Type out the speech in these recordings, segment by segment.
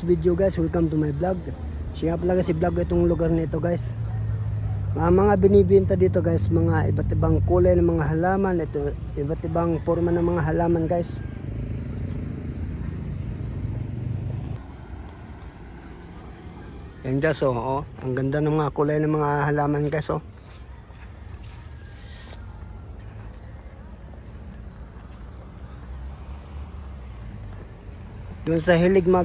video guys, welcome to my vlog. Siya pala si vlog itong lugar nito guys. Mga binibenta dito guys, mga iba't ibang kulay ng mga halaman, ito iba't ibang forma ng mga halaman guys. Yan guys oh, ang ganda ng mga kulay ng mga halaman guys oh. Doon sa hilig mag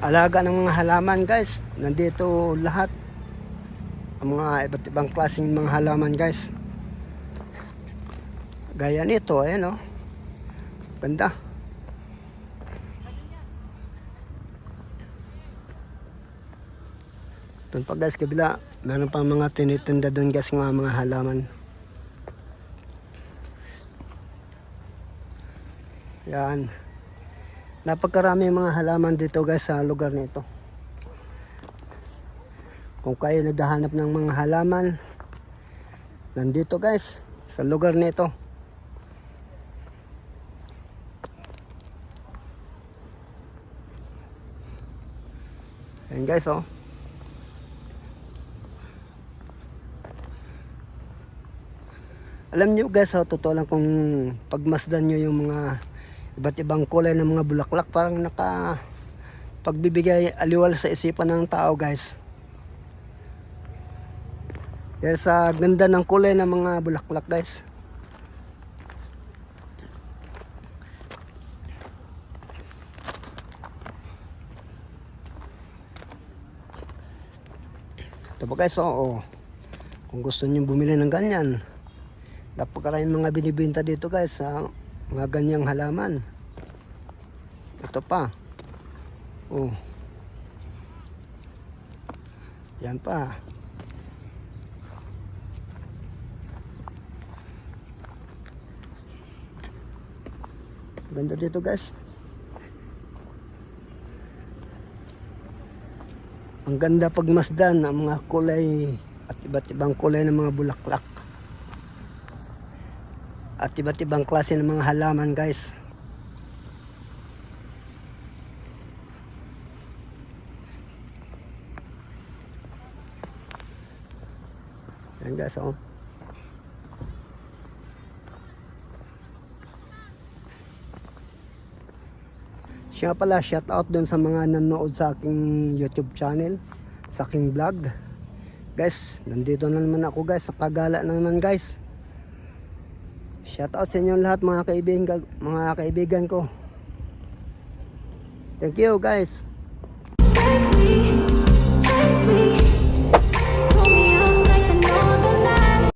alaga ng mga halaman guys, nandito lahat ang mga iba't ibang klaseng mga halaman guys. Gaya nito, ayan oh, ganda. Doon pa guys kabila, meron pang mga tinitinda doon guys, mga halaman. Yan, napakarami mga halaman dito guys sa lugar nito. Kung kayo naghahanap ng mga halaman, nandito guys sa lugar nito. Ayan guys oh. Alam nyo guys, totoo lang, kung pagmasdan nyo yung mga iba't ibang kulay ng mga bulaklak, parang pagbibigay aliwal sa isipan ng tao guys. Dahil sa ganda ng kulay ng mga bulaklak guys. Ito po guys oh. Kung gusto niyo bumili ng ganyan, napakaraming mga binibenta dito guys sa mga ganyang halaman. Ito pa oh, yan pa. Ganda dito guys. Ang ganda pagmasdan ang mga kulay at iba't ibang kulay ng mga bulaklak at iba't ibang klase ng mga halaman guys. Yan guys oh. Siya pala, shout out dun sa mga nanood sa aking YouTube channel, sa aking vlog. Guys, nandito na naman ako guys, sa Kagala na naman guys. Shout out sa inyo lahat mga kaibigan ko. Thank you guys.